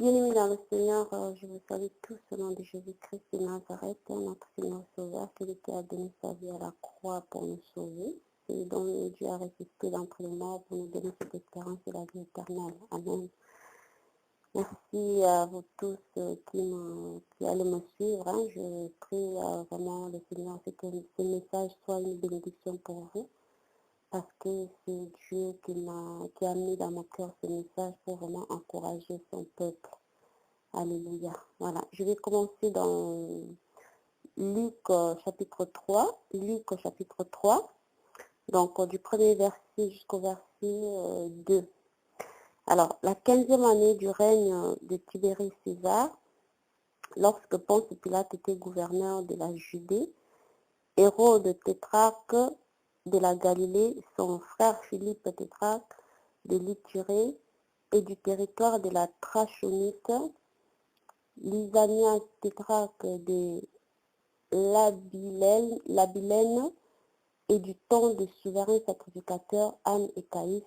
Bien-aimés dans le Seigneur, je vous salue tous au nom de Jésus-Christ de Nazareth, notre Seigneur Sauveur, celui qui a donné sa vie à la croix pour nous sauver, et dont Dieu a ressuscité d'entre les morts pour nous donner cette espérance de la vie éternelle. Amen. Merci à vous tous qui allez me suivre. Je prie vraiment le Seigneur que ce message soit une bénédiction pour vous, parce que c'est Dieu qui a mis dans mon cœur ce message pour vraiment encourager son peuple. Alléluia. Voilà, je vais commencer dans Luc chapitre 3. Luc chapitre 3, donc du premier verset jusqu'au verset 2. Alors, la 15e année du règne de Tibérie César, lorsque Ponce Pilate était gouverneur de la Judée, Hérode tétrarque de la Galilée, son frère Philippe tétrarque de l'Ithurée et du territoire de la Trachonite, Lysanias tétrarque de l'Abilène et du temps des souverains sacrificateurs Anne et Caïphe,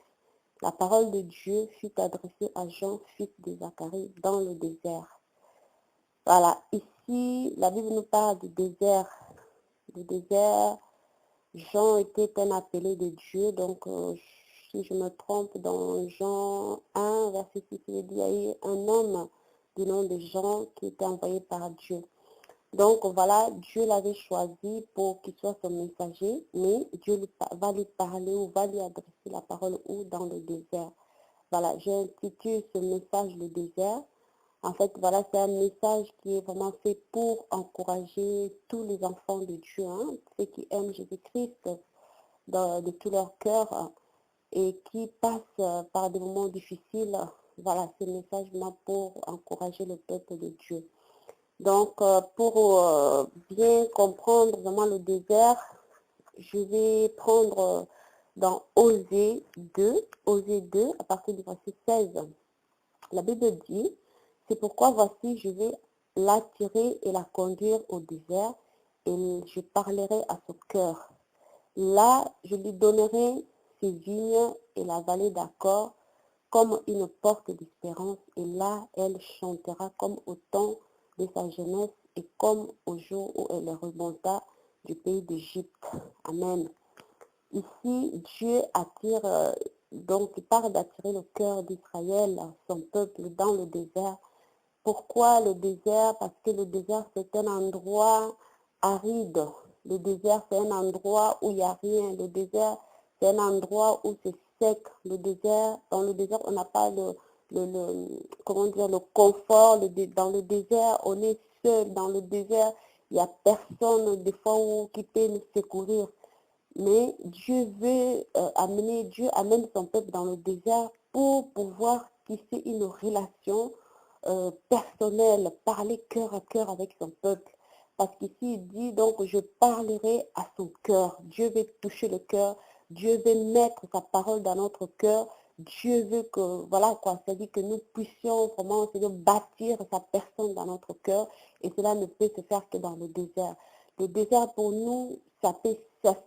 la parole de Dieu fut adressée à Jean, fils de Zacharie, dans le désert. Voilà, ici, la Bible nous parle du désert. Le désert, Jean était un appelé de Dieu, donc si je me trompe, dans Jean 1, verset 6, il dit, il y a eu un homme du nom de Jean qui était envoyé par Dieu. Donc voilà, Dieu l'avait choisi pour qu'il soit son messager, mais Dieu va lui parler ou va lui adresser la parole ou dans le désert. Voilà, j'ai intitulé ce message le désert. En fait, voilà, c'est un message qui est vraiment fait pour encourager tous les enfants de Dieu, ceux qui aiment Jésus-Christ de tout leur cœur et qui passent par des moments difficiles. Voilà, ce message-là pour encourager le peuple de Dieu. Donc, pour bien comprendre vraiment le désert, je vais prendre dans Osée 2, à partir du verset 16. La Bible dit, c'est pourquoi voici, je vais l'attirer et la conduire au désert, et je parlerai à son cœur. Là, je lui donnerai ses vignes et la vallée d'Accord comme une porte d'espérance, et là, elle chantera comme au temps de sa jeunesse et comme au jour où elle remonta du pays d'Égypte. Amen. Ici, Dieu attire, donc il parle d'attirer le cœur d'Israël, son peuple, dans le désert. Pourquoi le désert? Parce que le désert, c'est un endroit aride. Le désert, c'est un endroit où il n'y a rien. Le désert, c'est un endroit où c'est sec. Le désert, dans le désert, on n'a pas comment dire, le confort. Dans le désert, on est seul. Dans le désert, il n'y a personne, des fois, qui peut nous secourir. Mais Dieu amène son peuple dans le désert pour pouvoir tisser une relation personnelle, parler cœur à cœur avec son peuple. Parce qu'ici, il dit, donc, je parlerai à son cœur. Dieu veut toucher le cœur. Dieu veut mettre sa parole dans notre cœur. Dieu veut que, voilà quoi, c'est-à-dire que nous puissions vraiment, c'est-à-dire bâtir sa personne dans notre cœur. Et cela ne peut se faire que dans le désert. Le désert, pour nous, ça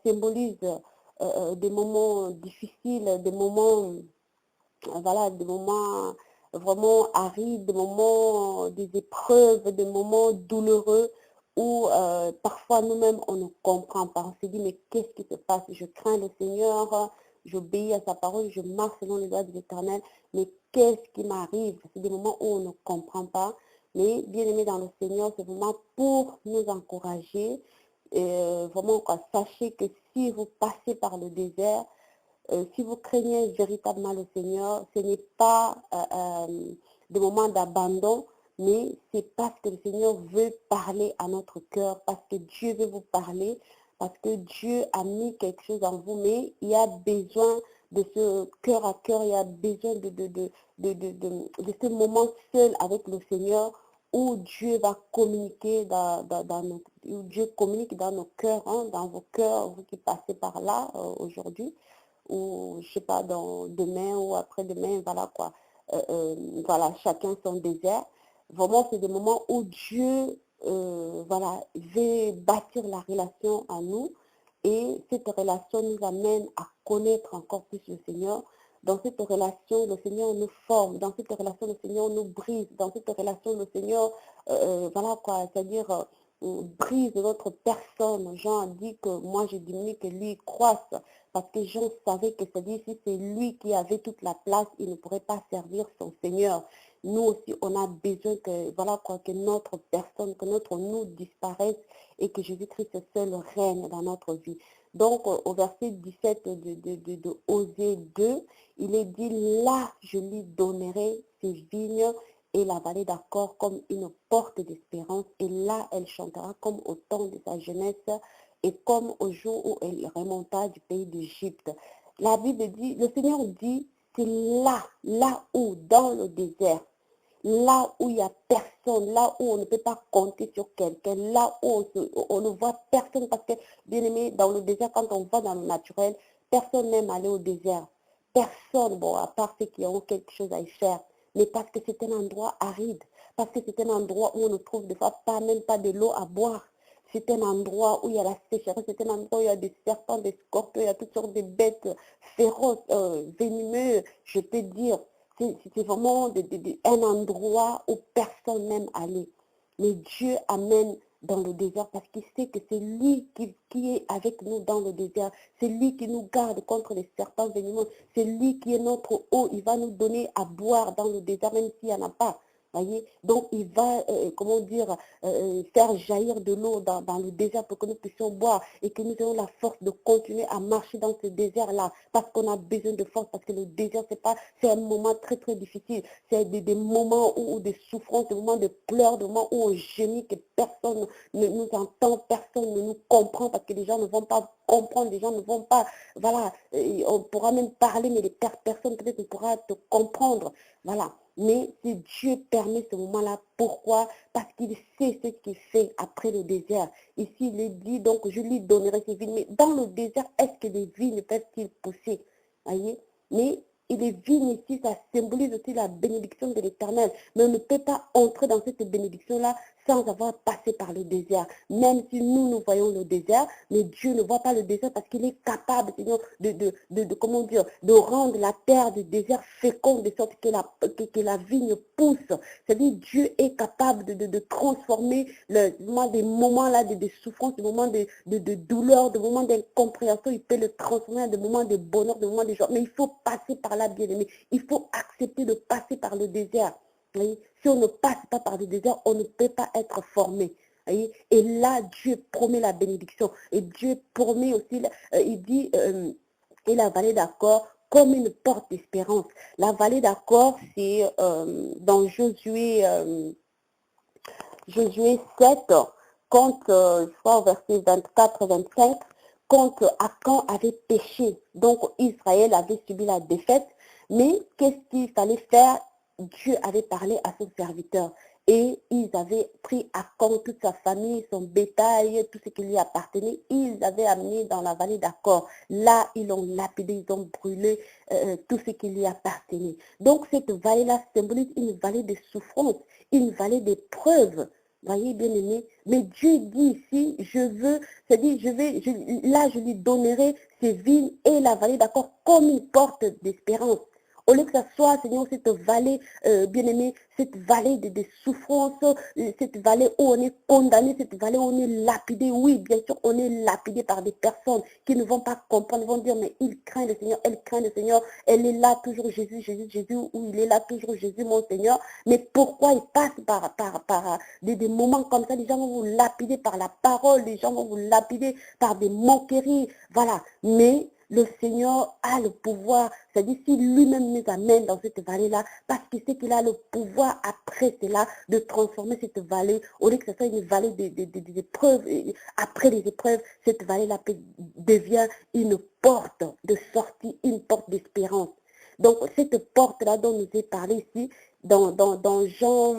symbolise des moments difficiles, des moments, voilà, des moments vraiment arides, des moments, des épreuves, des moments douloureux où parfois nous-mêmes on ne comprend pas. On se dit, mais qu'est-ce qui se passe? Je crains le Seigneur, j'obéis à sa parole, je marche selon les lois de l'Éternel, mais qu'est-ce qui m'arrive? C'est des moments où on ne comprend pas. Mais bien aimé dans le Seigneur, c'est vraiment pour nous encourager. Vraiment, quoi, sachez que si vous passez par le désert, si vous craignez véritablement le Seigneur, ce n'est pas des moments d'abandon, mais c'est parce que le Seigneur veut parler à notre cœur, parce que Dieu veut vous parler, parce que Dieu a mis quelque chose en vous, mais il y a besoin de ce cœur à cœur, il y a besoin de ce moment seul avec le Seigneur où Dieu va communiquer où Dieu communique dans nos cœurs, dans vos cœurs, vous qui passez par là aujourd'hui, ou je sais pas, demain ou après-demain, voilà quoi. Voilà, chacun son désert. Vraiment, c'est des moments où Dieu, voilà, veut bâtir la relation à nous, et cette relation nous amène à connaître encore plus le Seigneur. Dans cette relation, le Seigneur nous forme. Dans cette relation, le Seigneur nous brise. Dans cette relation, le Seigneur, voilà quoi, c'est-à-dire brise notre personne. Jean a dit que moi je diminue, que lui croisse. Parce que Jean savait que c'est-à-dire si c'est lui qui avait toute la place, il ne pourrait pas servir son Seigneur. Nous aussi, on a besoin que, voilà quoi, que notre personne, que notre nous disparaisse et que Jésus-Christ seul règne dans notre vie. Donc, au verset 17 de Osée 2, il est dit, là, je lui donnerai ses vignes et la vallée d'Accord comme une porte d'espérance. Et là, elle chantera comme au temps de sa jeunesse et comme au jour où elle remonta du pays d'Égypte. La Bible dit, le Seigneur dit, c'est là où, dans le désert, là où il n'y a personne, là où on ne peut pas compter sur quelqu'un, là où on ne voit personne, parce que, bien aimé, dans le désert, quand on va dans le naturel, personne n'aime aller au désert. Personne, bon, à part ceux qui ont quelque chose à y faire, mais parce que c'est un endroit aride, parce que c'est un endroit où on ne trouve des fois même pas de l'eau à boire. C'est un endroit où il y a la sécheresse, c'est un endroit où il y a des serpents, des scorpions, il y a toutes sortes de bêtes féroces, venimeux, je peux dire. C'est vraiment un endroit où personne n'aime aller. Mais Dieu amène dans le désert parce qu'il sait que c'est lui qui est avec nous dans le désert. C'est lui qui nous garde contre les serpents venimeux. C'est lui qui est notre eau. Il va nous donner à boire dans le désert même s'il n'y en a pas. Voyez? Donc, il va, comment dire, faire jaillir de l'eau dans le désert pour que nous puissions boire et que nous ayons la force de continuer à marcher dans ce désert-là parce qu'on a besoin de force, parce que le désert, c'est un moment très, très difficile. C'est des moments où des souffrances, des moments de pleurs, des moments où on gémit, que personne ne nous entend, personne ne nous comprend parce que les gens ne vont pas comprendre, les gens ne vont pas, voilà, on pourra même parler, mais personne peut-être ne pourra te comprendre. Voilà. Mais si Dieu permet ce moment-là, pourquoi? Parce qu'il sait ce qu'il fait après le désert. Ici, il est dit, donc je lui donnerai ses vignes. Mais dans le désert, est-ce que les vignes peuvent-ils pousser? Voyez? Mais les vignes ici, ça symbolise aussi la bénédiction de l'Éternel. Mais on ne peut pas entrer dans cette bénédiction-là sans avoir passé par le désert. Même si nous voyons le désert, mais Dieu ne voit pas le désert parce qu'il est capable, Seigneur, comment dire, de rendre la terre du désert féconde de sorte que la vigne pousse. C'est-à-dire, Dieu est capable de transformer des moments là, de souffrance, des moments de douleur, des moments d'incompréhension. Il peut le transformer en des moments de bonheur, des moments de joie. Mais il faut passer par là, bien aimé. Il faut accepter de passer par le désert. Oui. Si on ne passe pas par le désert, on ne peut pas être formé. Oui. Et là, Dieu promet la bénédiction. Et Dieu promet aussi, il dit, et la vallée d'Accord comme une porte d'espérance. La vallée d'Accord, c'est dans Josué 7, quand, je crois au verset 24-25, quand Akan avait péché. Donc Israël avait subi la défaite. Mais qu'est-ce qu'il fallait faire? Dieu avait parlé à son serviteur. Et ils avaient pris Akan, toute sa famille, son bétail, tout ce qui lui appartenait. Ils avaient amené dans la vallée d'Accord. Là, ils l'ont lapidé, ils ont brûlé tout ce qui lui appartenait. Donc cette vallée-là symbolise une vallée de souffrance, une vallée d'épreuve. Voyez, bien aimé, mais Dieu dit ici, c'est-à-dire, là, je lui donnerai ses vignes et la vallée, d'accord, comme une porte d'espérance. Au lieu que ce soit, Seigneur, cette vallée, bien-aimé, cette vallée de souffrance, cette vallée où on est condamné, cette vallée où on est lapidé. Oui, bien sûr, on est lapidé par des personnes qui ne vont pas comprendre, vont dire, mais il craint le Seigneur, elle craint le Seigneur, elle est là toujours Jésus, Jésus, Jésus, ou il est là toujours Jésus, mon Seigneur. Mais pourquoi il passe par des moments comme ça? Les gens vont vous lapider par la parole, les gens vont vous lapider par des moqueries, voilà. Mais le Seigneur a le pouvoir, c'est-à-dire s'il lui-même nous amène dans cette vallée-là, parce qu'il sait qu'il a le pouvoir après cela de transformer cette vallée, au lieu que ce soit une vallée des épreuves, après les épreuves, cette vallée-là devient une porte de sortie, une porte d'espérance. Donc cette porte-là dont nous est parlé ici, dans Jean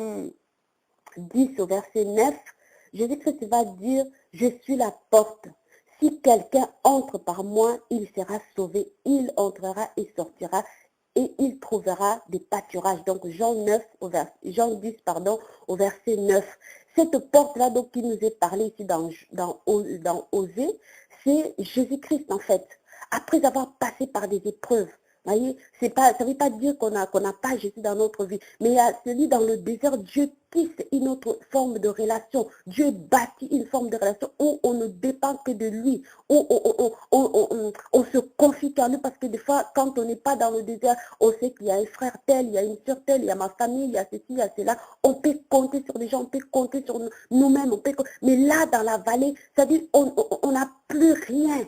10 au verset 9, Jésus-Christ va dire, je suis la porte. Si quelqu'un entre par moi, il sera sauvé. Il entrera et sortira et il trouvera des pâturages. Donc Jean 10, au verset 9. Cette porte-là, donc, qui nous est parlé ici dans Osée, c'est Jésus-Christ en fait. Après avoir passé par des épreuves, Voyez, c'est pas, ça ne veut pas dire qu'on n'a pas Jésus dans notre vie, mais il y a celui dans le désert, Dieu tisse une autre forme de relation. Dieu bâtit une forme de relation où on ne dépend que de lui, où on se confie qu'à lui, parce que des fois, quand on n'est pas dans le désert, on sait qu'il y a un frère tel, il y a une soeur telle, il y a ma famille, il y a ceci, il y a cela. On peut compter sur les gens, on peut compter sur nous-mêmes, mais là, dans la vallée, c'est-à-dire on n'a plus rien.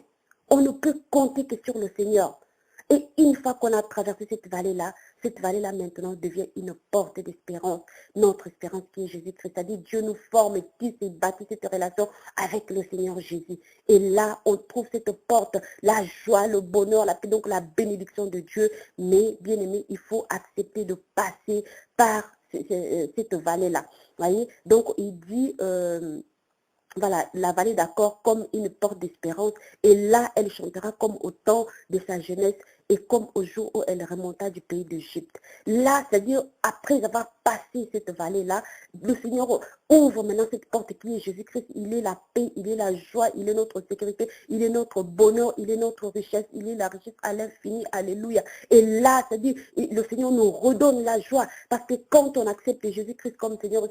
On ne peut compter que sur le Seigneur. Et une fois qu'on a traversé cette vallée-là maintenant devient une porte d'espérance. Notre espérance qui est Jésus-Christ. C'est-à-dire Dieu nous forme et tisse et bâtit cette relation avec le Seigneur Jésus. Et là, on trouve cette porte, la joie, le bonheur, donc la bénédiction de Dieu. Mais, bien aimé, il faut accepter de passer par cette vallée-là. Voyez? Donc, il dit... voilà, la vallée d'accord comme une porte d'espérance. Et là, elle chantera comme au temps de sa jeunesse et comme au jour où elle remonta du pays d'Égypte. Là, c'est-à-dire, après avoir passé cette vallée-là, le Seigneur ouvre maintenant cette porte qui est Jésus-Christ. Il est la paix, il est la joie, il est notre sécurité, il est notre bonheur, il est notre richesse, il est la richesse à l'infini. Alléluia. Et là, c'est-à-dire, le Seigneur nous redonne la joie. Parce que quand on accepte Jésus-Christ comme Seigneur,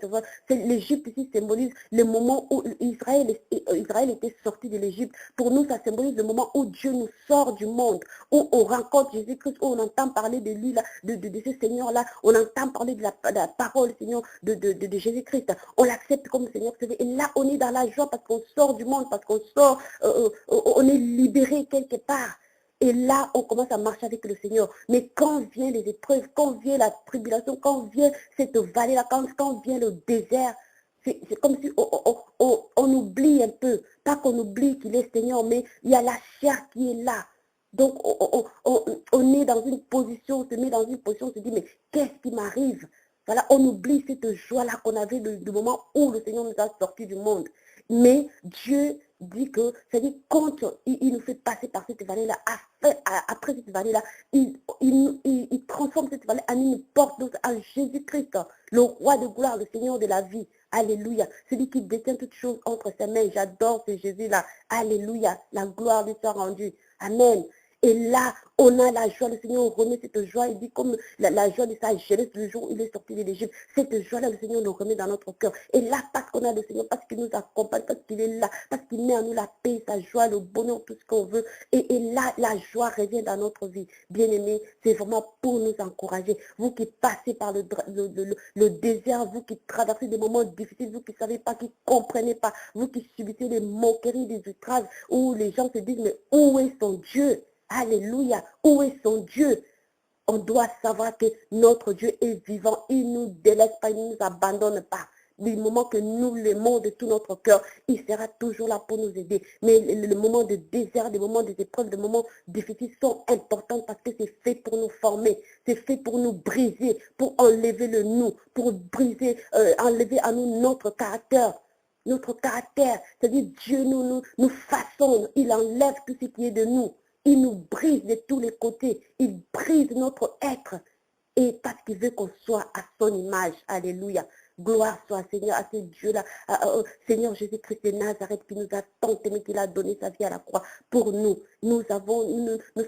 l'Égypte ici symbolise le moment où Israël était sorti de l'Égypte. Pour nous, ça symbolise le moment où Dieu nous sort du monde, où on rencontre Jésus-Christ, où on entend parler de lui, là, de ce Seigneur-là, on entend parler de la parole, Seigneur, de Jésus-Christ. On l'accepte comme Seigneur. Et là, on est dans la joie parce qu'on sort du monde, parce qu'on sort, on est libéré quelque part. Et là, on commence à marcher avec le Seigneur. Mais quand viennent les épreuves, quand vient la tribulation, quand vient cette vallée-là, quand vient le désert, c'est comme si on oublie un peu. Pas qu'on oublie qu'il est Seigneur, mais il y a la chair qui est là. Donc, on est dans une position, on se met dans une position, on se dit, mais qu'est-ce qui m'arrive? Voilà, on oublie cette joie-là qu'on avait du moment où le Seigneur nous a sortis du monde. Mais Dieu dit que, c'est-à-dire, quand il nous fait passer par cette vallée-là, après cette vallée-là, il transforme cette vallée en une porte à Jésus-Christ, le roi de gloire, le Seigneur de la vie. Alléluia. Celui qui détient toutes choses entre ses mains. J'adore ce Jésus-là. Alléluia. La gloire lui soit rendue. Amen. Et là, on a la joie, le Seigneur remet cette joie, il dit comme la joie de sa jeunesse, le jour où il est sorti de l'Égypte, cette joie-là, le Seigneur nous remet dans notre cœur. Et là, parce qu'on a le Seigneur, parce qu'il nous accompagne, parce qu'il est là, parce qu'il met en nous la paix, sa joie, le bonheur, tout ce qu'on veut. Et là, la joie revient dans notre vie. Bien-aimés, c'est vraiment pour nous encourager. Vous qui passez par le désert, vous qui traversez des moments difficiles, vous qui ne savez pas, qui ne comprenez pas, vous qui subissez des moqueries, des outrages, où les gens se disent, mais où est son Dieu? Alléluia. Où est son Dieu? On doit savoir que notre Dieu est vivant. Il ne nous délaisse pas, il ne nous abandonne pas. Du moment que nous l'aimons de tout notre cœur, il sera toujours là pour nous aider. Mais le moment de désert, les moments des épreuves, les moments difficiles sont importants parce que c'est fait pour nous former. C'est fait pour nous briser, pour enlever le nous, pour briser, enlever à nous notre caractère. Notre caractère, c'est-à-dire Dieu nous façonne, il enlève tout ce qui est de nous. Il nous brise de tous les côtés. Il brise notre être. Et parce qu'il veut qu'on soit à son image. Alléluia. Gloire soit Seigneur, à ce Dieu-là. Seigneur Jésus-Christ de Nazareth qui nous a tant aimé, qu'il a donné sa vie à la croix pour nous. Nous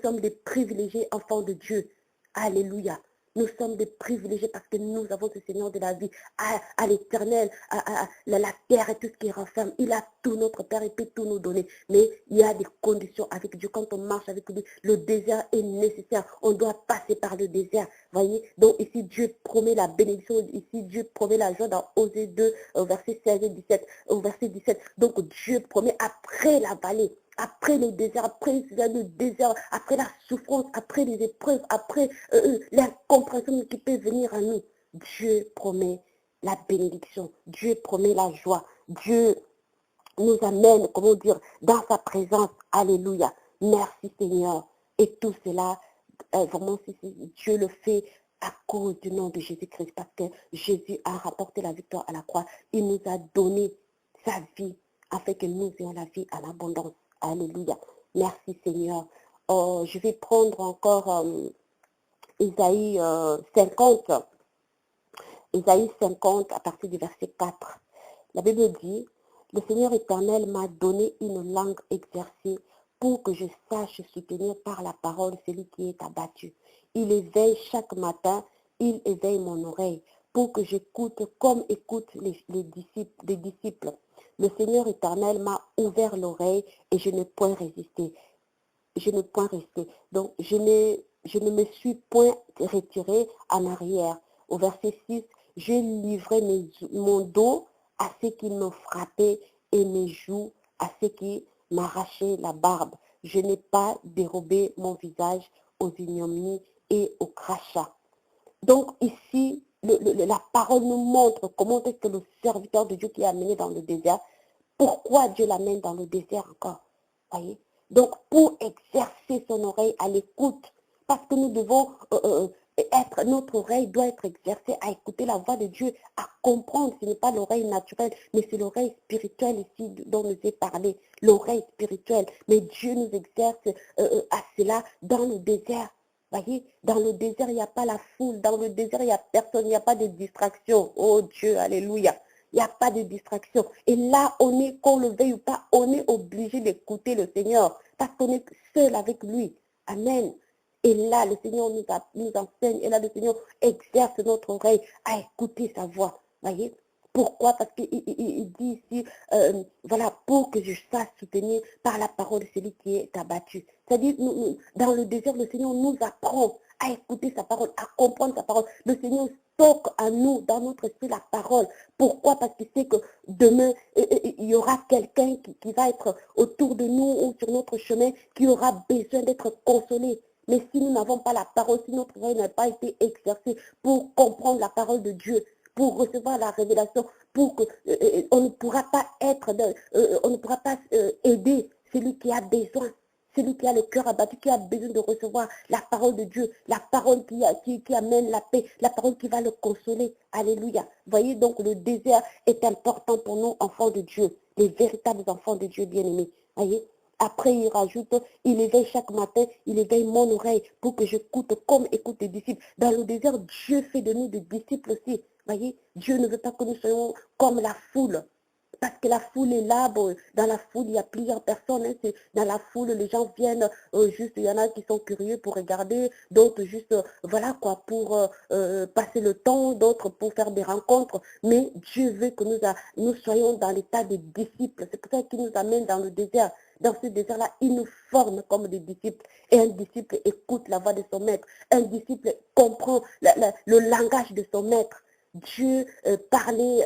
sommes des privilégiés enfants de Dieu. Alléluia. Nous sommes des privilégiés parce que nous avons ce Seigneur de la vie à l'éternel, à la terre et tout ce qui renferme. Il a tout, notre Père, il peut tout nous donner. Mais il y a des conditions avec Dieu. Quand on marche avec lui, le désert est nécessaire. On doit passer par le désert. Voyez? Donc ici, Dieu promet la bénédiction. Ici, Dieu promet la joie dans Osée 2, verset 16 et 17. Au verset 17. Donc Dieu promet après la vallée. Après le désert, après la souffrance, après les épreuves, après l'incompréhension qui peut venir à nous, Dieu promet la bénédiction, Dieu promet la joie, Dieu nous amène, comment dire, dans sa présence. Alléluia. Merci Seigneur. Et tout cela, vraiment, Dieu le fait à cause du nom de Jésus-Christ, parce que Jésus a rapporté la victoire à la croix. Il nous a donné sa vie afin que nous ayons la vie en abondance. Alléluia. Merci Seigneur. Je vais prendre encore Isaïe 50. Isaïe 50 à partir du verset 4. La Bible dit, le Seigneur éternel m'a donné une langue exercée pour que je sache soutenir par la parole celui qui est abattu Il éveille chaque matin, il éveille mon oreille pour que j'écoute comme écoutent les disciples. Le Seigneur éternel m'a ouvert l'oreille et je n'ai point résisté. Je n'ai point resté. Donc, je ne me suis point retiré en arrière. Au verset 6, j'ai livré mon dos à ceux qui me frappaient et mes joues à ceux qui m'arrachaient la barbe. Je n'ai pas dérobé mon visage aux ignominies et aux crachats. Donc ici, la parole nous montre comment est-ce que le serviteur de Dieu qui est amené dans le désert, pourquoi Dieu l'amène dans le désert encore. Voyez? Donc pour exercer son oreille à l'écoute, parce que nous devons notre oreille doit être exercée à écouter la voix de Dieu, à comprendre. Ce n'est pas l'oreille naturelle, mais c'est l'oreille spirituelle ici dont nous est parlé, l'oreille spirituelle. Mais Dieu nous exerce à cela dans le désert. Voyez, dans le désert, il n'y a pas la foule. Dans le désert, il n'y a personne, il n'y a pas de distraction. Oh Dieu, alléluia. Il n'y a pas de distraction. Et là, qu'on le veuille ou pas, on est obligé d'écouter le Seigneur parce qu'on est seul avec lui. Amen. Et là, le Seigneur nous enseigne. Et là, le Seigneur exerce notre oreille à écouter sa voix. Voyez. Pourquoi? Parce qu'il dit ici, voilà, pour que je sache soutenir par la parole de celui qui est abattu. C'est-à-dire, dans le désert, le Seigneur nous apprend à écouter sa parole, à comprendre sa parole. Le Seigneur stocke à nous, dans notre esprit, la parole. Pourquoi? Parce qu'il sait que demain, il y aura quelqu'un qui va être autour de nous ou sur notre chemin qui aura besoin d'être consolé. Mais si nous n'avons pas la parole, si notre oreille n'a pas été exercée pour comprendre la parole de Dieu, pour recevoir la révélation, pour que on ne pourra pas on ne pourra pas aider celui qui a besoin, celui qui a le cœur abattu, qui a besoin de recevoir la parole de Dieu, la parole qui amène la paix, la parole qui va le consoler. Alléluia. Voyez donc, le désert est important pour nous, enfants de Dieu, les véritables enfants de Dieu bien-aimés. Voyez. Après, il rajoute, il éveille chaque matin, il éveille mon oreille pour que j'écoute comme écoute les disciples. Dans le désert, Dieu fait de nous des disciples aussi. Voyez, Dieu ne veut pas que nous soyons comme la foule. Parce que la foule est là, bon, dans la foule, il y a plusieurs personnes. Hein, dans la foule, les gens viennent juste, il y en a qui sont curieux pour regarder, d'autres juste, voilà quoi, pour passer le temps, d'autres pour faire des rencontres. Mais Dieu veut que nous soyons dans l'état des disciples. C'est pour ça qu'il nous amène dans le désert. Dans ce désert-là, il nous forme comme des disciples. Et un disciple écoute la voix de son maître. Un disciple comprend le langage de son maître. Dieu parlait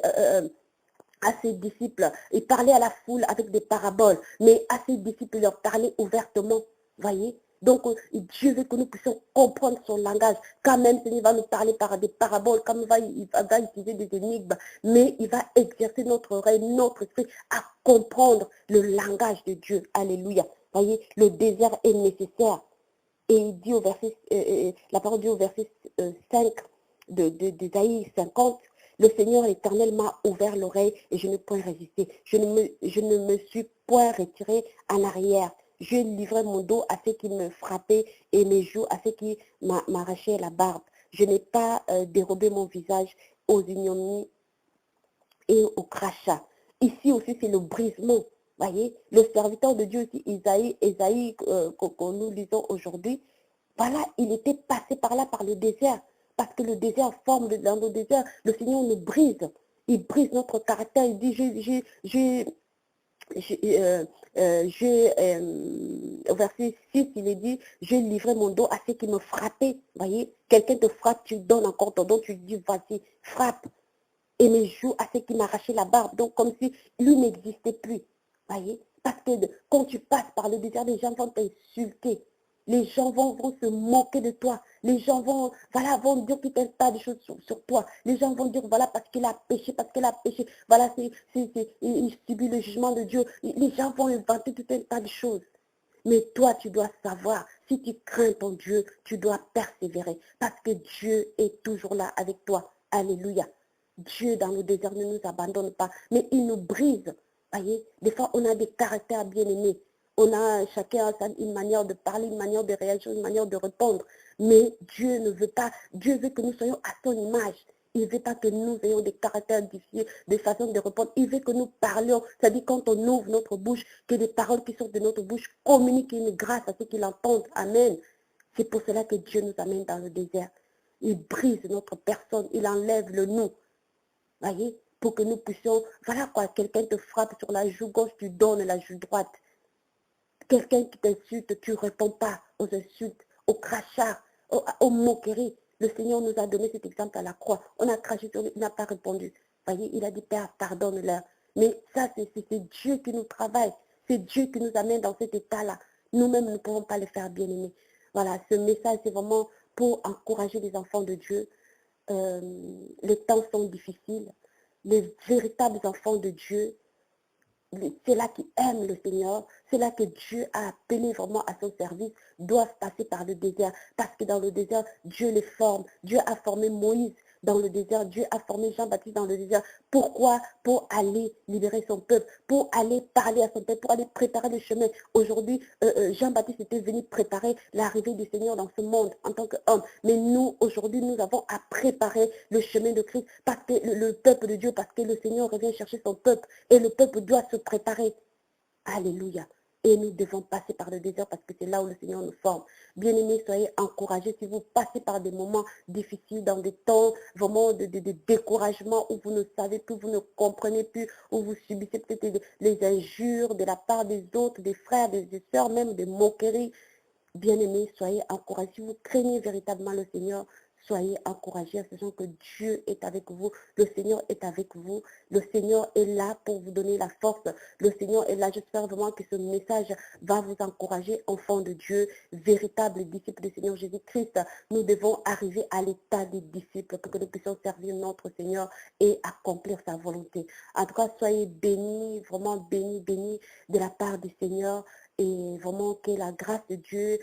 à ses disciples, il parlait à la foule avec des paraboles, mais à ses disciples, il leur parlait ouvertement, voyez. Donc, Dieu veut que nous puissions comprendre son langage. Quand même, il va nous parler par des paraboles, comme il va utiliser des énigmes, mais il va exercer notre oreille, notre esprit à comprendre le langage de Dieu. Alléluia. Voyez, le désert est nécessaire. Et il dit au verset, la parole dit au verset 5 d'Ésaïe 50, le Seigneur l'Éternel m'a ouvert l'oreille et je n'ai point résisté. Je ne me suis point retiré en arrière. Je livrais mon dos à ceux qui me frappaient et mes joues à ceux qui m'arrachaient la barbe. Je n'ai pas dérobé mon visage aux ignominies et au crachat. Ici aussi, c'est le brisement. Voyez, le serviteur de Dieu aussi, Isaïe que nous lisons aujourd'hui, voilà, il était passé par là, par le désert. Parce que le désert forme, dans le désert, le Seigneur nous brise. Il brise notre caractère. Il dit, au verset 6, il est dit, j'ai livré mon dos à ceux qui me frappaient. Voyez, quelqu'un te frappe, tu donnes encore ton dos, tu dis, vas-y, frappe. Et mes joues à ceux qui m'arrachaient la barbe. Donc, comme si lui n'existait plus. Voyez? Parce que quand tu passes par le désert, les gens vont t'insulter. Les gens vont se moquer de toi. Les gens vont dire tout un tas de choses sur toi. Les gens vont dire, voilà, parce qu'il a péché, voilà, il subit le jugement de Dieu. Les gens vont inventer tout un tas de choses. Mais toi, tu dois savoir, si tu crains ton Dieu, tu dois persévérer. Parce que Dieu est toujours là avec toi. Alléluia. Dieu, dans le désert, ne nous abandonne pas, mais il nous brise. Voyez, des fois, on a des caractères bien aimés. On a chacun une manière de parler, une manière de réagir, une manière de répondre. Mais Dieu ne veut pas, Dieu veut que nous soyons à son image. Il ne veut pas que nous ayons des caractères difficiles, des façons de répondre. Il veut que nous parlions. C'est-à-dire quand on ouvre notre bouche, que les paroles qui sortent de notre bouche communiquent une grâce à ceux qui l'entendent. Amen. C'est pour cela que Dieu nous amène dans le désert. Il brise notre personne, il enlève le nous. Voyez, pour que nous puissions, voilà quoi, quelqu'un te frappe sur la joue gauche, tu donnes la joue droite. Quelqu'un qui t'insulte, tu ne réponds pas aux insultes, aux crachats, aux moqueries. Le Seigneur nous a donné cet exemple à la croix. On a craché sur lui, il n'a pas répondu. Voyez, il a dit, Père, pardonne-leur. Mais ça, c'est Dieu qui nous travaille. C'est Dieu qui nous amène dans cet état-là. Nous-mêmes, nous ne pouvons pas le faire, bien aimé. Voilà, ce message, c'est vraiment pour encourager les enfants de Dieu. Les temps sont difficiles. Les véritables enfants de Dieu, ceux-là qui aiment le Seigneur, ceux-là que Dieu a appelés vraiment à son service, doivent passer par le désert. Parce que dans le désert, Dieu les forme. Dieu a formé Moïse dans le désert. Dieu a formé Jean-Baptiste dans le désert. Pourquoi? Pour aller libérer son peuple, pour aller parler à son peuple, pour aller préparer le chemin. Aujourd'hui, Jean-Baptiste était venu préparer l'arrivée du Seigneur dans ce monde en tant qu'homme. Mais nous, aujourd'hui, nous avons à préparer le chemin de Christ parce que le peuple de Dieu, parce que le Seigneur revient chercher son peuple et le peuple doit se préparer. Alléluia. Et nous devons passer par le désert parce que c'est là où le Seigneur nous forme. Bien-aimés, soyez encouragés si vous passez par des moments difficiles, dans des temps vraiment de découragement où vous ne savez plus, vous ne comprenez plus, où vous subissez peut-être les injures de la part des autres, des frères, des sœurs, même des moqueries. Bien-aimés, soyez encouragés. Si vous craignez véritablement le Seigneur, soyez encouragés en sachant que Dieu est avec vous. Le Seigneur est avec vous. Le Seigneur est là pour vous donner la force. Le Seigneur est là. J'espère vraiment que ce message va vous encourager, enfants de Dieu, véritables disciples du Seigneur Jésus-Christ. Nous devons arriver à l'état des disciples pour que nous puissions servir notre Seigneur et accomplir sa volonté. En tout cas, soyez bénis, vraiment bénis, bénis de la part du Seigneur. Et vraiment que la grâce de Dieu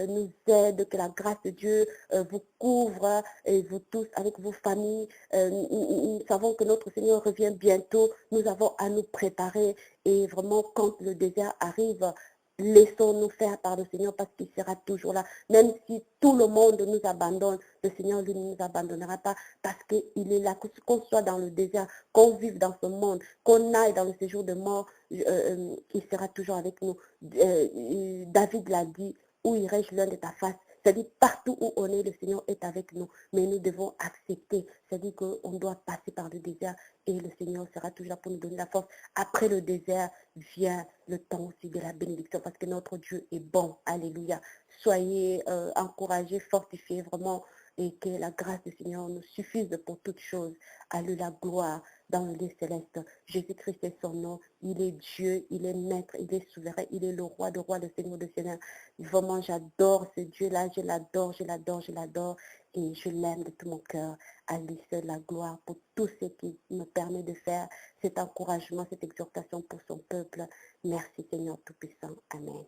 nous aide, que la grâce de Dieu vous couvre et vous tous avec vos familles. Nous savons que notre Seigneur revient bientôt. Nous avons à nous préparer et vraiment quand le désert arrive, laissons-nous faire par le Seigneur parce qu'il sera toujours là. Même si tout le monde nous abandonne, le Seigneur lui ne nous abandonnera pas parce qu'il est là. Qu'on soit dans le désert, qu'on vive dans ce monde, qu'on aille dans le séjour de mort, il sera toujours avec nous. David l'a dit, où irai-je loin de ta face? C'est-à-dire partout où on est, le Seigneur est avec nous. Mais nous devons accepter. C'est-à-dire qu'on doit passer par le désert et le Seigneur sera toujours là pour nous donner la force. Après le désert vient le temps aussi de la bénédiction parce que notre Dieu est bon. Alléluia. Soyez encouragés, fortifiés vraiment et que la grâce du Seigneur nous suffise pour toutes choses. À lui la gloire dans le lieu céleste. Jésus-Christ est son nom. Il est Dieu, il est maître, il est souverain, il est le roi de rois, le Seigneur de Seigneur. Vraiment, j'adore ce Dieu-là, je l'adore, je l'adore, je l'adore et je l'aime de tout mon cœur. À lui seul la gloire pour tout ce qui me permet de faire cet encouragement, cette exhortation pour son peuple. Merci Seigneur Tout-Puissant. Amen.